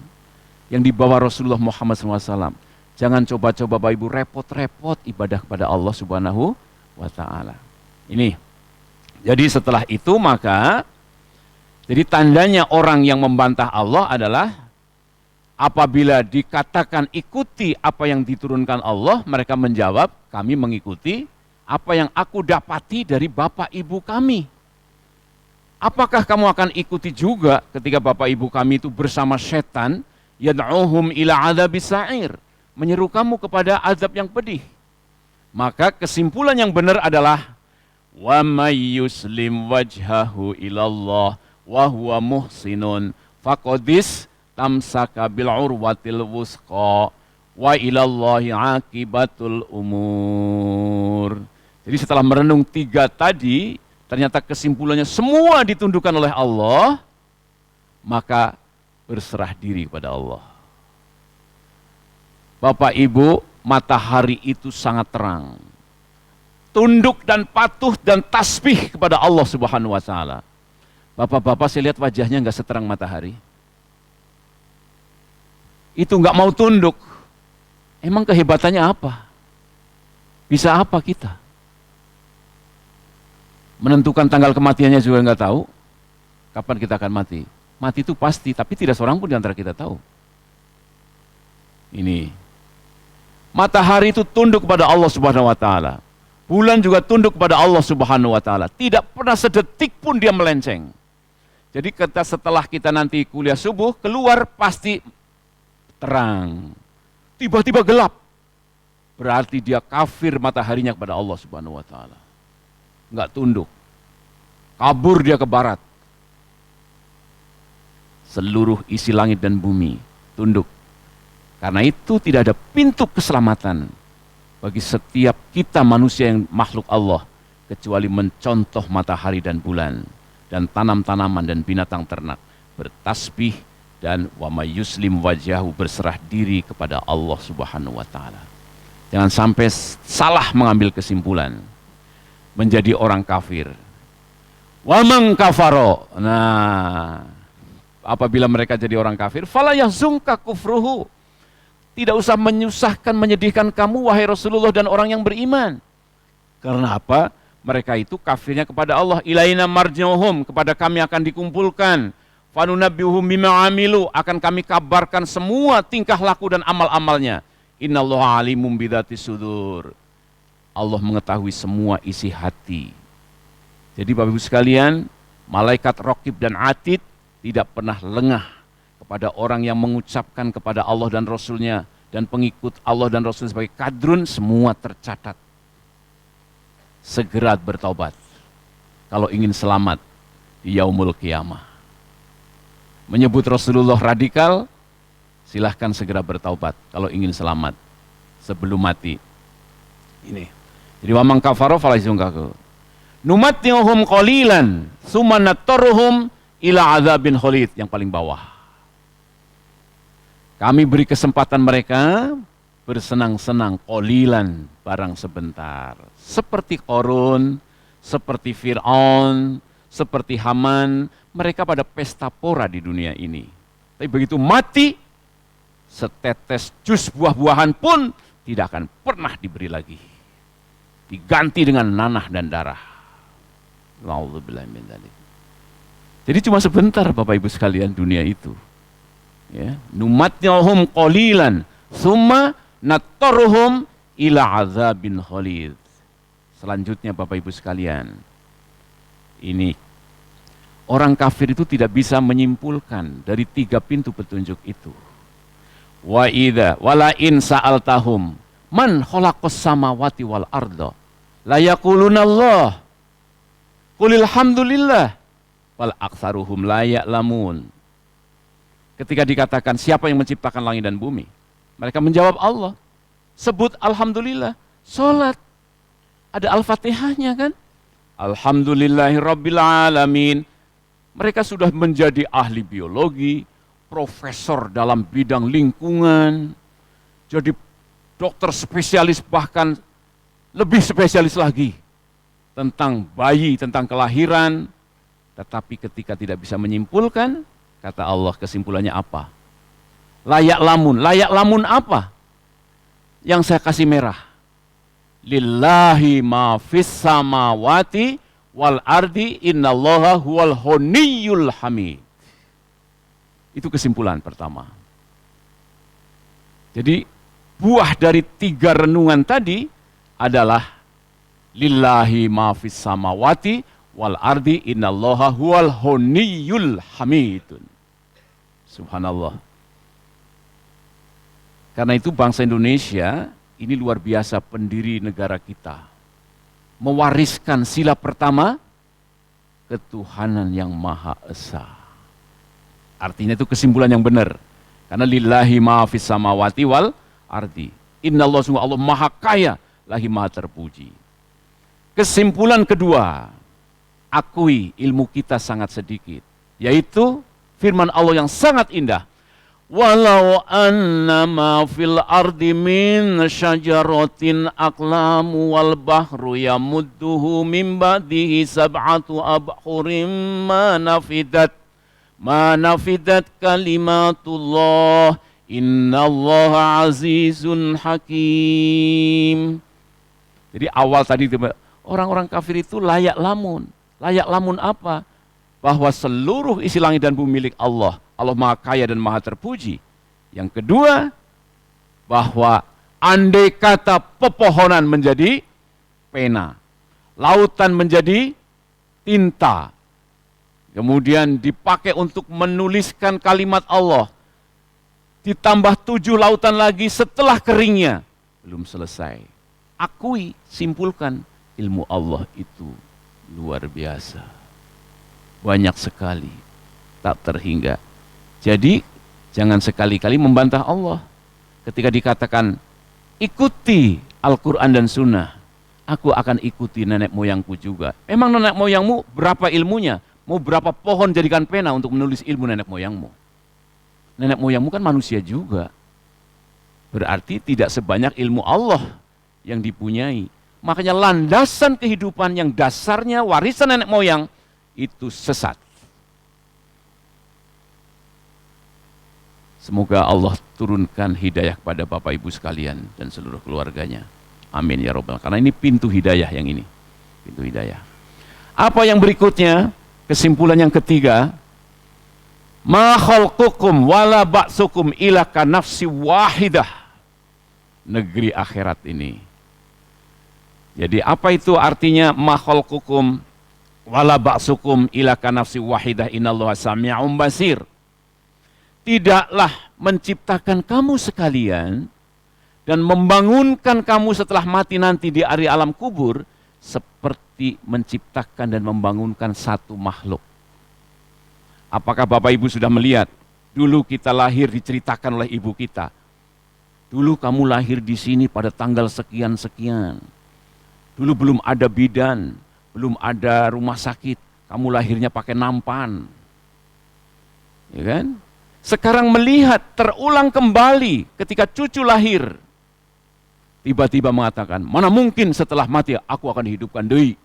yang dibawa Rasulullah Muhammad SAW. Jangan coba-coba Bapak Ibu repot-repot ibadah kepada Allah Subhanahu wa Ta'ala. Ini, jadi setelah itu maka, jadi tandanya orang yang membantah Allah adalah Apabila dikatakan ikuti apa yang diturunkan Allah, mereka menjawab, kami mengikuti apa yang aku dapati dari bapak ibu kami. Apakah kamu akan ikuti juga ketika bapak ibu kami itu bersama setan, yad'uhum ila adzabis sa'ir, menyeru kamu kepada azab yang pedih? Maka kesimpulan yang benar adalah wa may yuslim wajhahu ilallah wa huwa muhsinun faqadis tamsaka bil urwatil wusqa wa ilallahi akibatul umur. Jadi setelah merenung 3 tadi, ternyata kesimpulannya semua ditundukkan oleh Allah, maka berserah diri kepada Allah. Bapak Ibu, matahari itu sangat terang. Tunduk dan patuh dan tasbih kepada Allah Subhanahu wa taala. Bapak-bapak, saya lihat wajahnya enggak seterang matahari. Itu enggak mau tunduk. Emang kehebatannya apa? Bisa apa kita? Menentukan tanggal kematiannya juga enggak tahu. Kapan kita akan mati? Mati itu pasti, tapi tidak seorang pun di antara kita tahu. Ini. Matahari itu tunduk kepada Allah Subhanahu wa taala. Bulan juga tunduk kepada Allah Subhanahu wa taala. Tidak pernah sedetik pun dia melenceng. Jadi setelah kita nanti kuliah subuh, keluar pasti terang. Tiba-tiba gelap. Berarti dia kafir mataharinya kepada Allah Subhanahu wa taala. Enggak tunduk. Kabur dia ke barat. Seluruh isi langit dan bumi tunduk. Karena itu tidak ada pintu keselamatan bagi setiap kita manusia yang makhluk Allah kecuali mencontoh matahari dan bulan dan tanam-tanaman dan binatang ternak, bertasbih dan wa may yuslim wajhahu, berserah diri kepada Allah Subhanahu wa taala. Jangan sampai salah mengambil kesimpulan menjadi orang kafir. Wa man kafaro. Nah, apabila mereka jadi orang kafir, fala yahzunka kufruhu. Tidak usah menyusahkan, menyedihkan kamu wahai Rasulullah dan orang yang beriman. Karena apa? Mereka itu kafirnya kepada Allah. Ilaina marji'uhum, kepada kami akan dikumpulkan. Fanunabbiuhum bima amilu, akan kami kabarkan semua tingkah laku dan amal-amalnya. Innallaha alimum bidzati sudur. Allah mengetahui semua isi hati. Jadi Bapak Ibu sekalian, malaikat Raqib dan Atid tidak pernah lengah kepada orang yang mengucapkan kepada Allah dan Rasulnya dan pengikut Allah dan Rasul sebagai kadrun, semua tercatat. Segera bertaubat kalau ingin selamat di yaumul qiyamah. Menyebut Rasulullah radikal, silahkan segera bertaubat kalau ingin selamat sebelum mati. Ini. Jadi wa man kafara falayzunkaku. Numatti'uhum qalilan tsumma nattarruhum ila adzabin khalid, yang paling bawah. Kami beri kesempatan mereka bersenang-senang qalilan, barang sebentar. Seperti Qarun, seperti Fir'aun, seperti Haman, mereka pada pesta pora di dunia ini. Tapi begitu mati, setetes jus buah-buahan pun tidak akan pernah diberi lagi. Diganti dengan nanah dan darah. Na'udzubillah min dzalik. Jadi cuma sebentar Bapak Ibu sekalian dunia itu. Ya, numatti'uhum qalilan tsumma nattarruhum ila adzabin khalid. Selanjutnya Bapak Ibu sekalian, ini orang kafir itu tidak bisa menyimpulkan dari 3 pintu petunjuk itu. Wa idza wala in sa'altahum man khalaqas samawati wal arda la yaquluna Allah. Qulil hamdulillah wal aktsaruhum la ya'lamun. Ketika dikatakan siapa yang menciptakan langit dan bumi, mereka menjawab Allah. Sebut alhamdulillah, salat. Ada Al-Fatihahnya kan? Alhamdulillahirabbil alamin. Mereka sudah menjadi ahli biologi, profesor dalam bidang lingkungan, jadi dokter spesialis, bahkan lebih spesialis lagi tentang bayi, tentang kelahiran. Tetapi ketika tidak bisa menyimpulkan, kata Allah, kesimpulannya apa? Layak lamun apa? Yang saya kasih merah. Lillahi ma fis samawati wal ardi innallaha huwal ghaniyyul hamid. Itu kesimpulan pertama. Jadi buah dari 3 renungan tadi adalah lillahi ma fis samawati wal ardi innallaha huwal honiyul hamidun. Subhanallah. Karena itu bangsa Indonesia ini luar biasa, pendiri negara kita mewariskan sila pertama, ketuhanan yang Maha Esa. Artinya itu kesimpulan yang benar. Karena lillahi ma fis samawati wal ardi. Innallaha sungguh Allah Maha Kaya, lagi Maha Terpuji. Kesimpulan kedua, akui ilmu kita sangat sedikit, yaitu firman Allah yang sangat indah. Walau annama fil ardi min syajaratin aqlamu wal bahru yamudduhu min ba'dihi sab'atu abhurim ma nafidat kalimatullah innallaha azizun hakim. Jadi awal tadi orang-orang kafir itu layak lamun. Layak lamun apa? Bahwa seluruh isi langit dan bumi milik Allah. Allah Maha Kaya dan Maha Terpuji. Yang kedua, bahwa andai kata pepohonan menjadi pena, lautan menjadi tinta, kemudian dipakai untuk menuliskan kalimat Allah, ditambah 7 lautan lagi setelah keringnya, belum selesai. Akui, simpulkan, ilmu Allah itu luar biasa. Banyak sekali, tak terhingga. Jadi, jangan sekali-kali membantah Allah. Ketika dikatakan, ikuti Al-Quran dan Sunnah, aku akan ikuti nenek moyangku juga. Emang nenek moyangmu berapa ilmunya? Mau berapa pohon jadikan pena untuk menulis ilmu nenek moyangmu? Nenek moyangmu kan manusia juga. Berarti tidak sebanyak ilmu Allah yang dipunyai. Makanya landasan kehidupan yang dasarnya warisan nenek moyang itu sesat. Semoga Allah turunkan hidayah kepada Bapak Ibu sekalian dan seluruh keluarganya. Amin ya Rabbal. Karena ini pintu hidayah yang ini. Pintu hidayah. Apa yang berikutnya? Kesimpulan yang ketiga. Ma khalqukum wala ba'sukum ila ka nafsi wahidah. Negeri akhirat ini. Jadi apa itu artinya ma khalqukum wala ba'sukum ila ka nafsi wahidah innallaha sami'un basir. Tidaklah menciptakan kamu sekalian dan membangunkan kamu setelah mati nanti di hari alam kubur seperti menciptakan dan membangunkan satu makhluk. Apakah Bapak Ibu sudah melihat? Dulu kita lahir diceritakan oleh ibu kita. Dulu kamu lahir di sini pada tanggal sekian-sekian. Dulu belum ada bidan, belum ada rumah sakit. Kamu lahirnya pakai nampan. Ya kan? Sekarang melihat terulang kembali ketika cucu lahir. Tiba-tiba mengatakan, mana mungkin setelah mati aku akan dihidupkan deui.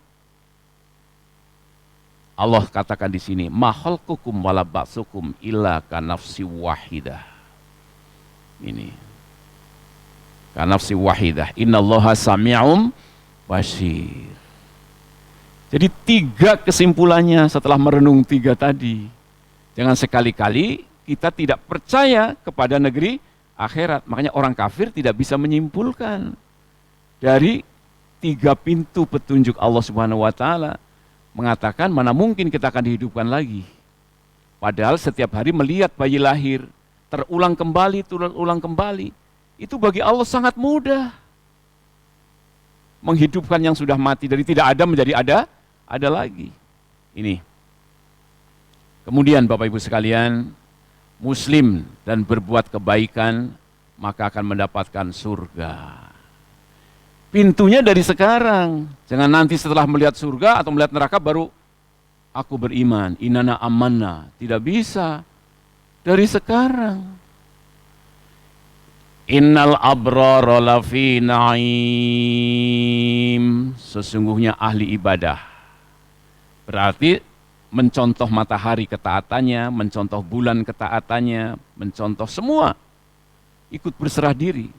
Allah katakan di sini, ma khalqukum wala ba'sukum illa ka nafsi wahidah. Ini. Ka nafsi wahidah. Innallaha sami'um basir. Jadi 3 kesimpulannya setelah merenung 3 tadi. Jangan sekali-kali kita tidak percaya kepada negeri akhirat. Makanya orang kafir tidak bisa menyimpulkan dari 3 pintu petunjuk Allah Subhanahu wa Ta'ala. Mengatakan mana mungkin kita akan dihidupkan lagi. Padahal setiap hari melihat bayi lahir, terulang kembali. Itu bagi Allah sangat mudah. Menghidupkan yang sudah mati dari tidak ada menjadi ada lagi. Ini. Kemudian Bapak Ibu sekalian, Muslim dan berbuat kebaikan maka akan mendapatkan surga. Pintunya dari sekarang. Jangan nanti setelah melihat surga atau melihat neraka baru aku beriman. Inana amanna. Tidak bisa. Dari sekarang. Innal abrara lafi na'im. Sesungguhnya ahli ibadah. Berarti mencontoh matahari ketaatannya, mencontoh bulan ketaatannya, mencontoh semua. Ikut berserah diri.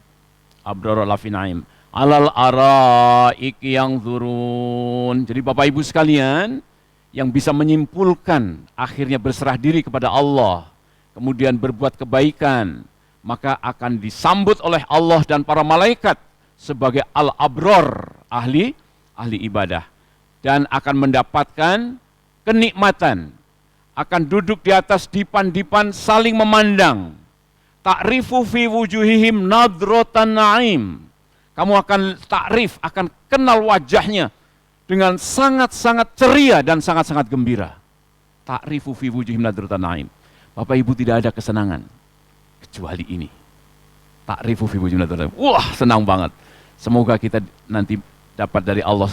Abrara lafi na'im. Alal araiki yang turun. Jadi Bapak Ibu sekalian, yang bisa menyimpulkan akhirnya berserah diri kepada Allah, kemudian berbuat kebaikan, maka akan disambut oleh Allah dan para malaikat sebagai al-abror, ahli ibadah, dan akan mendapatkan kenikmatan, akan duduk di atas dipan-dipan saling memandang. Ta'rifu fi wujuhihim nadratan na'im. Kamu akan takrif, akan kenal wajahnya dengan sangat-sangat ceria dan sangat-sangat gembira. Ta'rifu fi wujuhihim nadratan na'im. Bapak Ibu, tidak ada kesenangan kecuali ini. Ta'rifu fi wujuhihim nadratan na'im. Wah, senang banget. Semoga kita nanti dapat dari Allah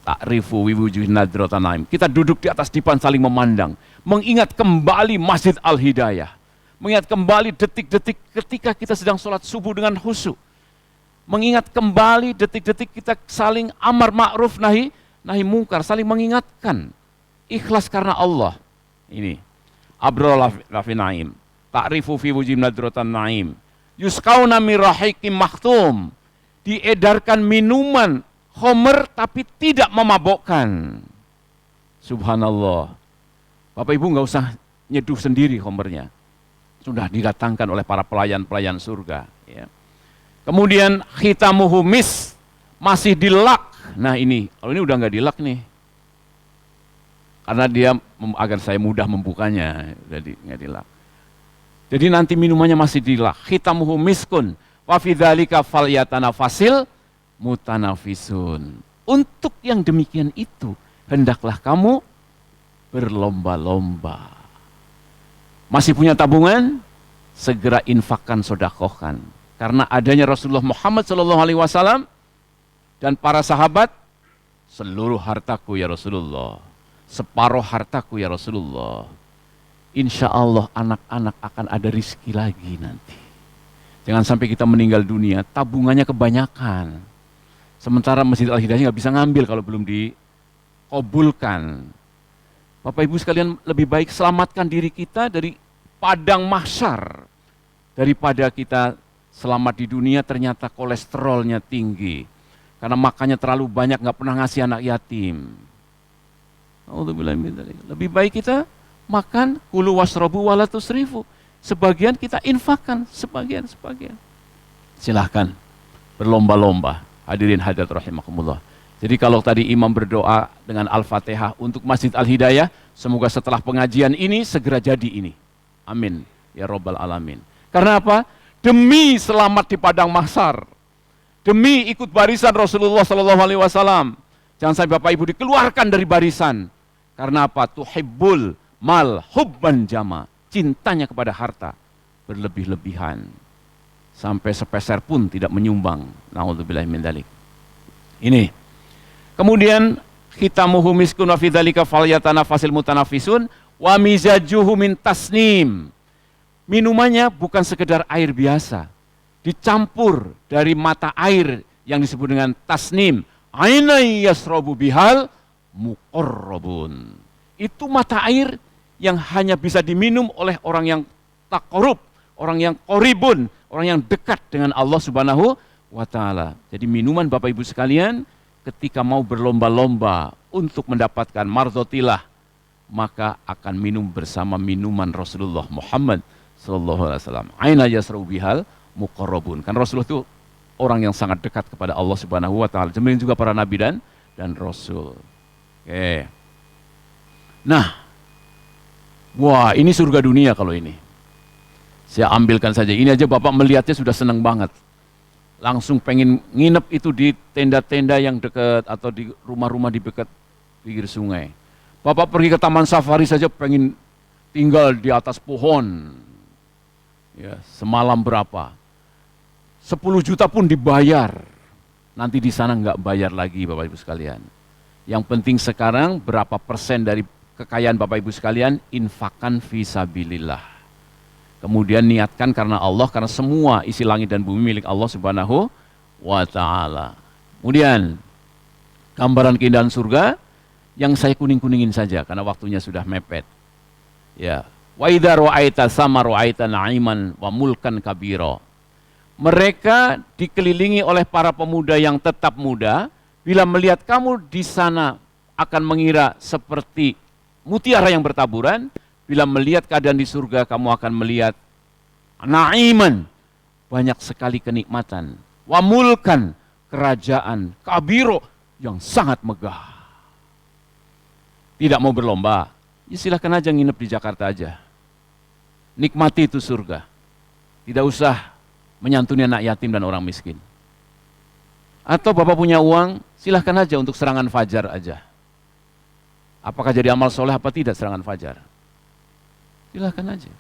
ta'rifu fi wujuhihim nadratan na'im. Kita duduk di atas dipan saling memandang, mengingat kembali Masjid Al-Hidayah. Mengingat kembali detik-detik ketika kita sedang sholat subuh dengan khusyuk. Mengingat kembali detik-detik kita saling amar ma'ruf nahi mungkar, saling mengingatkan. Ikhlas karena Allah. Ini. Abrol lafi na'im. Ta'rifu fi wujim nadratan na'im. Yusqauna min rahiqim makhtum. Diedarkan minuman khomer tapi tidak memabokkan. Subhanallah. Bapak Ibu nggak usah nyeduh sendiri khomernya. Sudah didatangkan oleh para pelayan-pelayan surga. Ya. Kemudian khitamuhu mis, masih dilak. Nah ini, kalau ini udah nggak dilak nih. Karena dia agar saya mudah membukanya, jadi nggak dilak. Jadi nanti minumannya masih dilak. Khitamuhu miskun, wa fi dzalika falyatanafasil mutanafisun. Untuk yang demikian itu, hendaklah kamu berlomba-lomba. Masih punya tabungan? Segera infakkan, sodakohkan. Karena adanya Rasulullah Muhammad SAW dan para sahabat, seluruh hartaku ya Rasulullah, separuh hartaku ya Rasulullah. Insya Allah anak-anak akan ada rizki lagi nanti. Jangan sampai kita meninggal dunia, tabungannya kebanyakan. Sementara Masjid Al-Hidayah nggak bisa ngambil kalau belum dikabulkan. Bapak Ibu sekalian, lebih baik selamatkan diri kita dari padang mahsyar daripada kita selamat di dunia ternyata kolesterolnya tinggi karena makannya terlalu banyak, nggak pernah ngasih anak yatim. Lebih baik kita makan kulu wasrobu wala tusrifu, sebagian kita infakkan, sebagian. Silahkan berlomba-lomba. Hadirin hadirat rahimakumullah. Jadi kalau tadi imam berdoa dengan Al-Fatihah untuk Masjid Al-Hidayah, semoga setelah pengajian ini segera jadi ini. Amin ya Rabbal Alamin. Karena apa? Demi selamat di padang mahsyar, demi ikut barisan Rasulullah SAW. Jangan sampai Bapak Ibu dikeluarkan dari barisan. Karena apa? Tuhibbul mal hubban jama. Cintanya kepada harta berlebih-lebihan. Sampai sepeser pun tidak menyumbang. Na'udzubillahi min dzalik. Ini. Kemudian khitamuhu miskun wa fi dzalika falyatanafasil mutanafisun wa mizajuhu min tasnim. Minumannya bukan sekedar air biasa, dicampur dari mata air yang disebut dengan tasnim. Ainai yasrobu bihal muqarrabun. Itu mata air yang hanya bisa diminum oleh orang yang taqarrub, orang yang qoribun, orang yang dekat dengan Allah Subhanahu wa Ta'ala. Jadi minuman Bapak Ibu sekalian, ketika mau berlomba-lomba untuk mendapatkan marzotilah, maka akan minum bersama minuman Rasulullah Muhammad sallallahu alaihi wasallam. Aina yasrau bihal muqarrabun. Kan Rasulullah itu orang yang sangat dekat kepada Allah Subhanahu wa Ta'ala. Demikian juga para nabi dan rasul. Oke. Nah, wah ini surga dunia kalau ini. Saya ambilkan saja. Ini aja Bapak melihatnya sudah senang banget. Langsung pengen nginep itu di tenda-tenda yang dekat atau di rumah-rumah di dekat pinggir sungai. Bapak pergi ke taman safari saja pengen tinggal di atas pohon. Ya, semalam berapa? 10 juta pun dibayar. Nanti di sana nggak bayar lagi Bapak Ibu sekalian. Yang penting sekarang berapa persen dari kekayaan Bapak Ibu sekalian infakkan fisabilillah. Kemudian niatkan karena Allah, karena semua isi langit dan bumi milik Allah Subhanahu wa Ta'ala. Kemudian gambaran keindahan surga yang saya kuning-kuningin saja karena waktunya sudah mepet. Ya, wa idza ra'aita sama ra'aita na'iman wa mulkan kabira. Mereka dikelilingi oleh para pemuda yang tetap muda, bila melihat kamu di sana akan mengira seperti mutiara yang bertaburan, bila melihat keadaan di surga kamu akan melihat na'iman, banyak sekali kenikmatan, wa mulkan, kerajaan, kabiro, yang sangat megah. Tidak mau berlomba, ya silahkan aja nginep di Jakarta aja. Nikmati itu surga. Tidak usah menyantuni anak yatim dan orang miskin. Atau Bapak punya uang, silahkan aja untuk serangan fajar aja. Apakah jadi amal soleh apa tidak serangan fajar? Silahkan aja.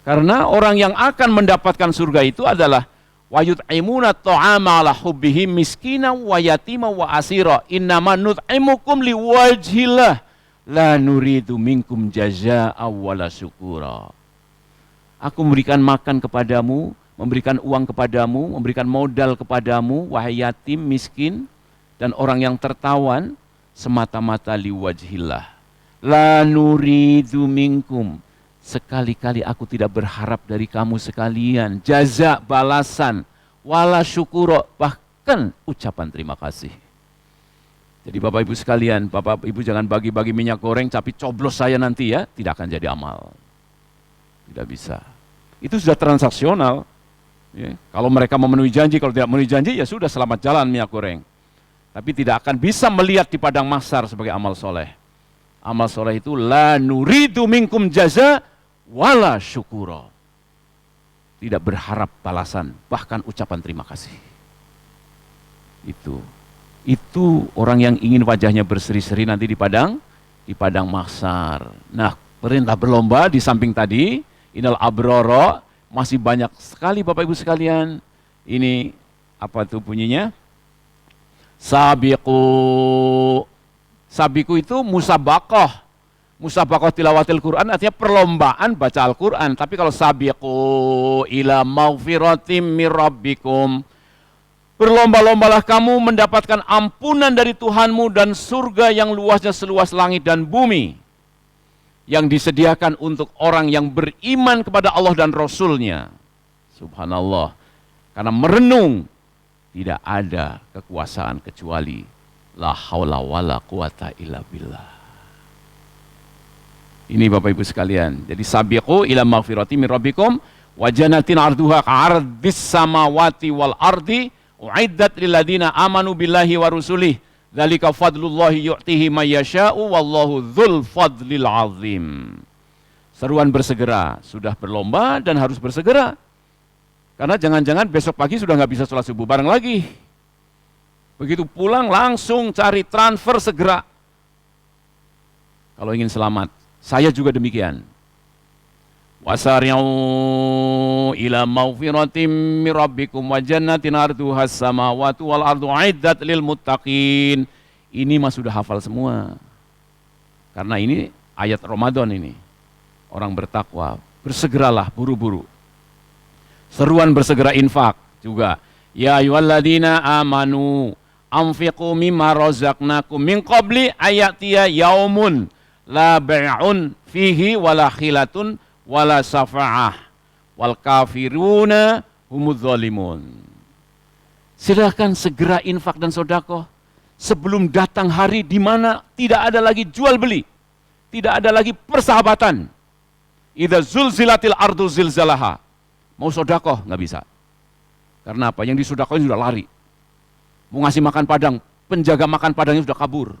Karena orang yang akan mendapatkan surga itu adalah wa yut'imuna ta'ama ala hubbihi miskina wa yatima wa asira innama nut'imukum liwajhillah la nuridu minkum jazaa'a wala syukura. Aku memberikan makan kepadamu, memberikan uang kepadamu, memberikan modal kepadamu, wahai yatim, miskin, dan orang yang tertawan, semata-mata liwajhillah. La nuridu minkum. Sekali-kali aku tidak berharap dari kamu sekalian jaza, balasan, wala syukuro, bahkan ucapan terima kasih. Jadi Bapak Ibu sekalian, Bapak Ibu jangan bagi-bagi minyak goreng tapi coblos saya nanti ya, tidak akan jadi amal. Tidak bisa. Itu sudah transaksional. Ya. Kalau mereka memenuhi janji, kalau tidak memenuhi janji ya sudah, selamat jalan minyak goreng. Tapi tidak akan bisa melihat di padang mahsyar sebagai amal soleh. Amal soleh itu la nuridu minkum jaza wala syukuro. Tidak berharap balasan, bahkan ucapan terima kasih. Itu orang yang ingin wajahnya berseri-seri nanti di padang mahsyar. Nah, perintah berlomba di samping tadi, innal abrara, masih banyak sekali Bapak Ibu sekalian. Ini apa tuh bunyinya? Sabiqu. Sabiqu itu musabaqah. Musabaqah tilawatil Quran artinya perlombaan baca Al-Quran. Tapi kalau sabiqu ila maghfiratim mir rabbikum, berlomba-lombalah kamu mendapatkan ampunan dari Tuhanmu dan surga yang luasnya seluas langit dan bumi, yang disediakan untuk orang yang beriman kepada Allah dan Rasul-Nya. Subhanallah. Karena merenung, tidak ada kekuasaan kecuali la haula wala quwata illa billah. Ini Bapak Ibu sekalian. Jadi sabiqu ila maghfirati min rabbikum wa jannatin arduha ka'ardis samawati wal ardi uiddat lil ladina amanu billahi wa rusulih. Dzalika fadlullahi yu'tihi may yasha'u wallahu dzul fadlil azim. Seruan bersegera, sudah berlomba dan harus bersegera. Karena jangan-jangan besok pagi sudah nggak bisa sholat subuh bareng lagi. Begitu pulang langsung cari transfer segera. Kalau ingin selamat. Saya juga demikian. Wasari'u ila maghfiratim mir rabbikum wa jannatin arduhas samawati wal ardu uiddat lil muttaqin. Ini mah sudah hafal semua. Karena ini ayat Ramadan ini. Orang bertakwa, bersegeralah buru-buru. Seruan bersegera infak juga. Ya ayyuhalladzina amanu anfiqu mimma razaqnakum min qabli ayatiya yaumun la bai'un fihi wala khilatun wala safa'ah wal kafiruna humudz zalimun. Silakan segera infak dan sedekah sebelum datang hari di mana tidak ada lagi jual beli, tidak ada lagi persahabatan. Idza zulzilatil ardu zilzalaha. Mau sedekah nggak bisa. Karena apa? Yang disedekahin sudah lari. Mau ngasih makan padang, penjaga makan padangnya sudah kabur.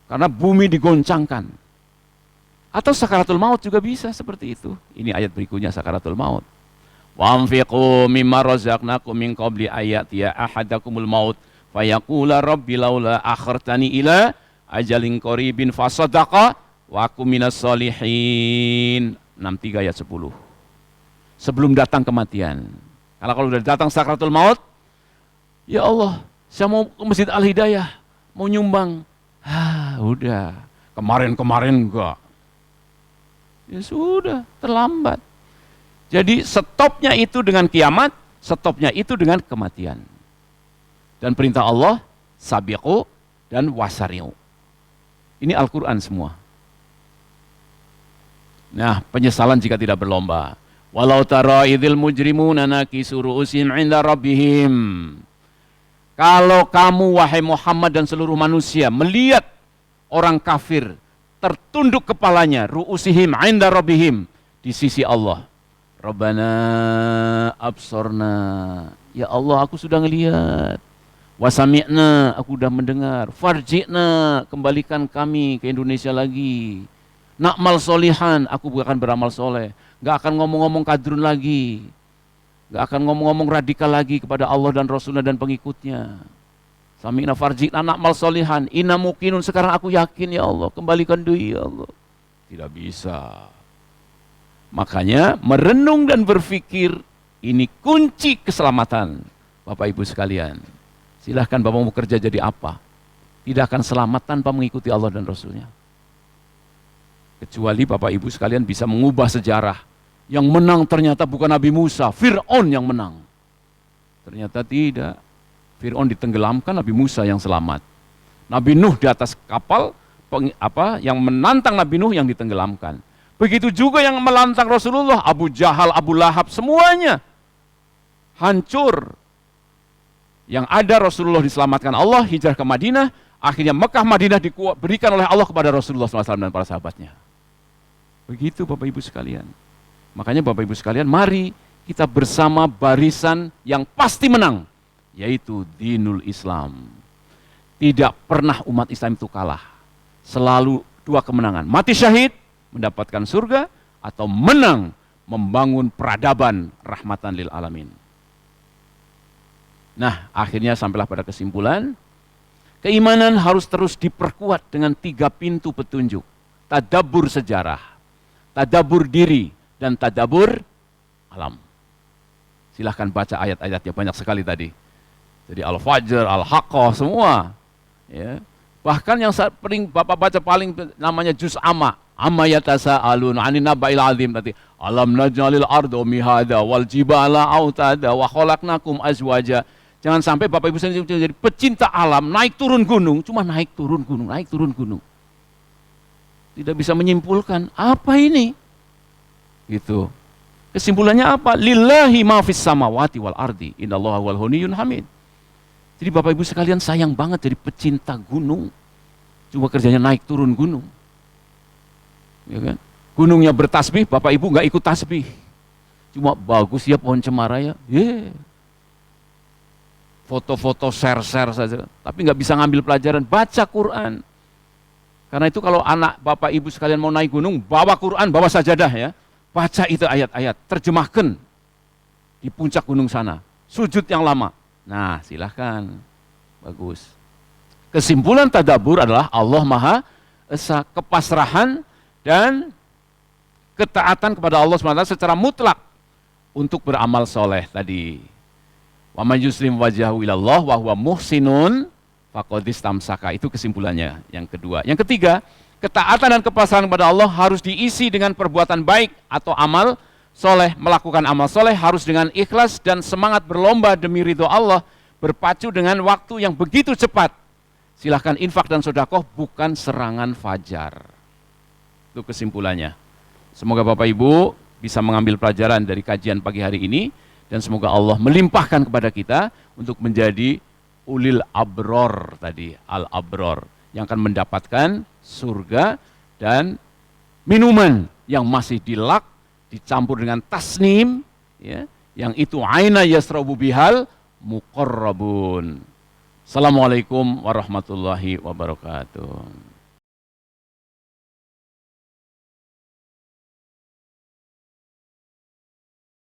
Karena bumi digoncangkan. Atau sakaratul maut juga bisa seperti itu. Ini ayat berikutnya sakaratul maut. Wa anfiqu mimma razaqnakum min qabli ayatiya ahadakumul maut fayaqula rabbi laula akhartani ila ajalin qaribin fasadaqa wa akum minas solihin. 63 ayat 10. Sebelum datang kematian. Karena kalau sudah datang sakaratul maut, ya Allah, saya mau ke Masjid Al-Hidayah, mau nyumbang. Udah, kemarin-kemarin enggak. Ya sudah, terlambat. Jadi stopnya itu dengan kiamat, stopnya itu dengan kematian. Dan perintah Allah, sabiqu dan wasari'u. Ini Al-Quran semua. Nah, penyesalan jika tidak berlomba. Walau tara idzil mujrimuna nakisu ru'usihim 'inda rabbihim. Kalau kamu wahai Muhammad dan seluruh manusia melihat orang kafir tertunduk kepalanya, ru'usihim 'inda rabbihim, di sisi Allah. Rabbana absorna. Ya Allah, aku sudah ngelihat. Wasami'na, aku sudah mendengar. Farji'na, kembalikan kami ke Indonesia lagi. Na'mal solihan, aku akan beramal soleh. Gak akan ngomong-ngomong kadrun lagi. Gak akan ngomong-ngomong radikal lagi kepada Allah dan Rasulnya dan pengikutnya. Sami'na farji'na na'mal solihan. Inna muqinun, sekarang aku yakin ya Allah. Kembalikan dui ya Allah. Tidak bisa. Makanya merenung dan berpikir, ini kunci keselamatan. Bapak Ibu sekalian. Silahkan Bapak mau kerja jadi apa. Tidak akan selamat tanpa mengikuti Allah dan Rasulnya. Kecuali Bapak Ibu sekalian bisa mengubah sejarah. Yang menang ternyata bukan Nabi Musa, Fir'aun yang menang. Ternyata tidak. Fir'aun ditenggelamkan, Nabi Musa yang selamat. Nabi Nuh di atas kapal, yang menantang Nabi Nuh yang ditenggelamkan. Begitu juga yang melantang Rasulullah, Abu Jahal, Abu Lahab, semuanya hancur. Yang ada Rasulullah diselamatkan Allah, hijrah ke Madinah, akhirnya Mekah Madinah diberikan oleh Allah kepada Rasulullah SAW dan para sahabatnya. Begitu Bapak Ibu sekalian. Makanya Bapak Ibu sekalian, mari kita bersama barisan yang pasti menang, yaitu dinul Islam. Tidak pernah umat Islam itu kalah. Selalu dua kemenangan, mati syahid, mendapatkan surga, atau menang, membangun peradaban rahmatan lil alamin. Nah, akhirnya sampailah pada kesimpulan, keimanan harus terus diperkuat dengan 3 pintu petunjuk. Tadabbur sejarah, tadabbur diri, dan tadabbur alam. Silahkan baca ayat-ayatnya, banyak sekali tadi. Jadi Al-Fajr, Al-Haqqah, semua. Ya. Bahkan yang paling Bapak baca paling namanya juz amma. Amma yatasa'alun 'anin naba'il 'azim tadi. Alam naj'alil arda mihada wal jibala autada wa khalaqnakum azwaja. Jangan sampai Bapak Ibu sekalian jadi pecinta alam, naik turun gunung, cuma naik turun gunung, naik turun gunung. Tidak bisa menyimpulkan apa ini. Gitu. Kesimpulannya apa? Lillahi ma fis samawati wal ardi, innallaha wal ghaniyyun hamid. Jadi Bapak Ibu sekalian sayang banget jadi pecinta gunung. Cuma kerjanya naik turun gunung. Ya kan? Gunungnya bertasbih, Bapak Ibu nggak ikut tasbih. Cuma bagus ya pohon cemara ya. Foto-foto share-share saja. Tapi nggak bisa ngambil pelajaran, baca Quran. Karena itu kalau anak Bapak Ibu sekalian mau naik gunung, bawa Quran, bawa sajadah ya. Baca itu ayat-ayat, terjemahkan di puncak gunung sana. Sujud yang lama. Nah, silahkan. Bagus. Kesimpulan tadabbur adalah Allah Maha Esa, kepasrahan dan ketaatan kepada Allah SWT secara mutlak untuk beramal soleh tadi. Wa may yuslim wajhahu ilallah wa huwa muhsinun faqad istamsaka. Itu kesimpulannya yang kedua. Yang ketiga, ketaatan dan kepasrahan kepada Allah harus diisi dengan perbuatan baik atau amal soleh. Melakukan amal soleh harus dengan ikhlas dan semangat berlomba demi ridho Allah, berpacu dengan waktu yang begitu cepat. Silahkan infak dan sedekah, bukan serangan fajar. Itu kesimpulannya. Semoga Bapak Ibu bisa mengambil pelajaran dari kajian pagi hari ini, dan semoga Allah melimpahkan kepada kita untuk menjadi ulil abror tadi, al-abror, yang akan mendapatkan surga dan minuman yang masih dilak, dicampur dengan tasnim, ya, yang itu aina yasrabu bihal muqarrabun. Assalamualaikum warahmatullahi wabarakatuh.